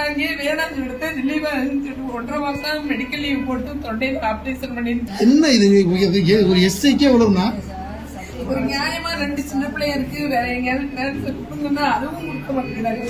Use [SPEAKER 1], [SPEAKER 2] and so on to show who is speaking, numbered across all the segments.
[SPEAKER 1] நாங்க வேணாம் சொல்லிட்டு ரிலீவா 1.5 மாசம் மெடிக்கல் லீவ் போட்டு தொண்டையில ஆபரேஷன் பண்ணிருக்கேன்.
[SPEAKER 2] என்ன இது ஒரு எஸ்ஐக்கே எவ்வளவுனா
[SPEAKER 1] ஒரு நியாயமா 2 சின்ன பிள்ளையா இருக்கு, வேற எங்கேயாவது டிரான்ஸ்ஃபர் பண்ணுங்கன்னா அதுவும் கொடுக்க மாட்டேங்கிறாங்க.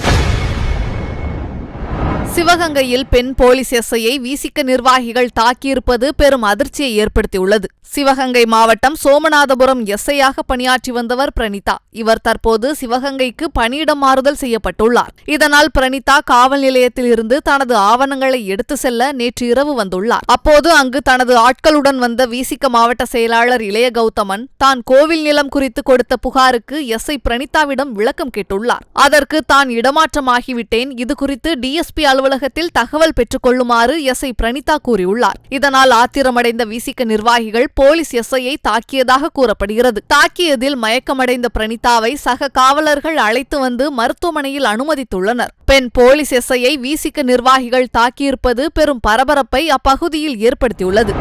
[SPEAKER 3] சிவகங்கையில் பெண் போலீஸ் எஸ்ஐயை விசிக நிர்வாகிகள் தாக்கியிருப்பது பெரும் அதிர்ச்சியை ஏற்படுத்தியுள்ளது. சிவகங்கை மாவட்டம் சோமநாதபுரம் எஸ்ஐயாக பணியாற்றி வந்தவர் பிரணிதா. இவர் தற்போது சிவகங்கைக்கு பணியிடம் மாறுதல் செய்யப்பட்டுள்ளார். இதனால் பிரணிதா காவல் நிலையத்தில் இருந்து தனது ஆவணங்களை எடுத்து செல்ல நேற்று இரவு வந்துள்ளார். அப்போது அங்கு தனது ஆட்களுடன் வந்த விசிக மாவட்ட செயலாளர் இளைய கௌதமன் தான் கோவில் நிலம் குறித்து கொடுத்த புகாருக்கு எஸ்ஐ பிரணிதாவிடம் விளக்கம் கேட்டுள்ளார். அதற்கு தான் இடமாற்றமாகிவிட்டேன், இதுகுறித்து டிஎஸ்பி அலுவலகத்தில் தகவல் பெற்றுக் கொள்ளுமாறு எஸ்ஐ பிரணிதா கூறியுள்ளார். இதனால் ஆத்திரமடைந்த விசிக நிர்வாகிகள் போலீஸ் எஸ்ஐயை தாக்கியதாக கூறப்படுகிறது. தாக்கியதில் மயக்கமடைந்த பிரணிதாவை சக காவலர்கள் அழைத்து வந்து மருத்துவமனையில் அனுமதித்துள்ளனர். பெண் போலீஸ் எஸ்ஐயை விசிக நிர்வாகிகள் தாக்கியிருப்பது பெரும் பரபரப்பை அப்பகுதியில் ஏற்படுத்தியுள்ளது.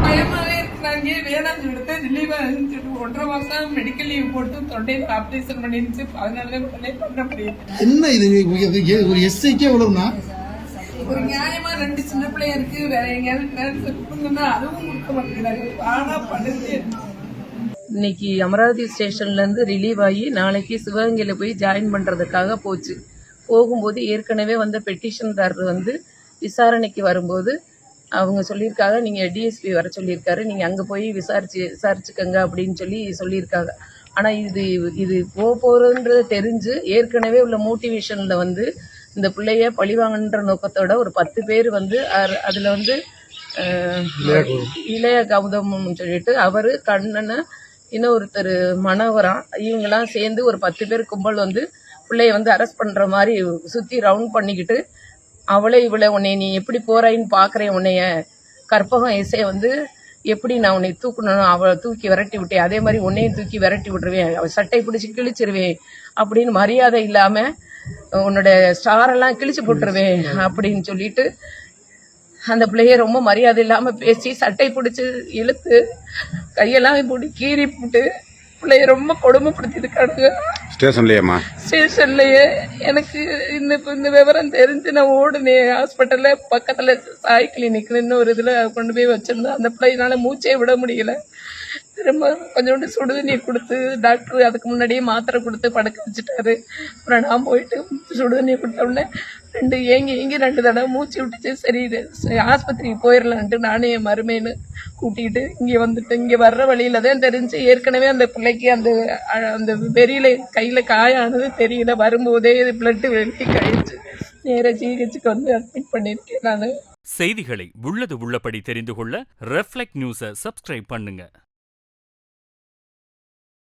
[SPEAKER 1] வேணாம் சொல்லிட்டு ரிலீவா 1.5 மாசம் மெடிக்கல் லீவ் போட்டு தொண்டையில ஆபரேஷன் பண்ணிருச்சு. அதனாலதான் பண்ண முடியும். என்ன
[SPEAKER 2] இது ஒரு எஸ்ஐக்கே எவ்வளவுனா
[SPEAKER 1] ஒரு நியாயமா 2 சின்ன பிள்ளையா இருக்கு, வேற எங்கேயாவது டிரான்ஸ்ஃபர் பண்ணுங்கன்னா அதுவும் கொடுக்க மாட்டேங்கிறாங்க. ஆனா பண்ணுது.
[SPEAKER 4] இன்னைக்கு அமராவதி ஸ்டேஷன்ல இருந்து ரிலீவ் ஆகி நாளைக்கு சிவகங்கையில போய் ஜாயின் பண்றதுக்காக போகும்போது ஏற்கனவே வந்த பெட்டிஷன்தாரர் விசாரணைக்கு வரும்போது அவங்க சொல்லியிருக்காங்க, நீங்க டிஎஸ்பி வர சொல்லியிருக்காரு, நீங்க அங்க போய் விசாரிச்சுக்கங்க அப்படின்னு சொல்லியிருக்காங்க. ஆனா இது போறதுன்றது தெரிஞ்சு ஏற்கனவே உள்ள மோட்டிவேஷன்ல இந்த பிள்ளைய பழிவாங்கன்ற நோக்கத்தோட ஒரு 10 பேர் அதுல இளைய கௌதமம் சொல்லிட்டு அவரு கண்ணனை இன்னொருத்தர் மனோகரம் இவங்கெல்லாம் சேர்ந்து ஒரு 10 பேர் கும்பல் பிள்ளைய அரெஸ்ட் பண்ற மாதிரி சுத்தி ரவுண்ட் பண்ணிக்கிட்டு இவளை உன்னை நீ எப்படி போறாயின்னு பாக்குறேன், உன்னைய கற்பகம் இசை எப்படி நான் உன்னை தூக்கணும், அவளை தூக்கி விரட்டி விட்டேன், அதே மாதிரி உன்னையும் தூக்கி விரட்டி விட்டுருவேன், அவள் சட்டை பிடிச்சி கிழிச்சிருவேன் அப்படின்னு மரியாதை இல்லாம உன்னோட ஸ்டாரெல்லாம் கிழிச்சு போட்டுருவேன் அப்படின்னு சொல்லிட்டு அந்த பிள்ளைய ரொம்ப மரியாதை இல்லாம பேசி சட்டை பிடிச்சி இழுத்து கையெல்லாம் போட்டு கீறி போட்டு பிள்ளைய ரொம்ப கொடுமைப்படுத்திருக்கானுங்க. ஸ்டேஷன்லயே எனக்கு இந்த விவரம் தெரிஞ்சு நான் ஓடுனேன். ஹாஸ்பிட்டல்ல பக்கத்துல சாய் கிளினிக்னு ஒரு இதுல கொண்டு போய் வச்சிருந்தேன். அந்த பிள்ளையினால மூச்சே விட முடியல. திரும்ப கொஞ்சோண்டு சுடுதண்ணி கொடுத்து டாக்டர் அதுக்கு முன்னாடியே மாத்திரை கொடுத்து படுக்க வச்சுட்டாரு. அப்புறம் நான் போயிட்டு சுடுதண்ணி கொடுத்த உடனே ஏங்கி 2 தடவை மூச்சு விட்டுச்சு. சரி ஆஸ்பத்திரிக்கு போயிடலான்ட்டு நானே என் மருமைன்னு கூட்டிகிட்டு இங்கே வர்ற வழியில தான் தெரிஞ்சு ஏற்கனவே அந்த பிள்ளைக்கு அந்த வெறியில கையில காயானது தெரியல. வரும்போதே பிளட் வெளியே கழிச்சு நேர ஜிஹெச்சுக்கு அட்மிட் பண்ணிருக்கேன். நான்
[SPEAKER 5] செய்திகளை உள்ளது உள்ளபடி தெரிந்து கொள்ள ரெஃப்ளெக்ட் நியூஸை சப்ஸ்கிரைப் பண்ணுங்க.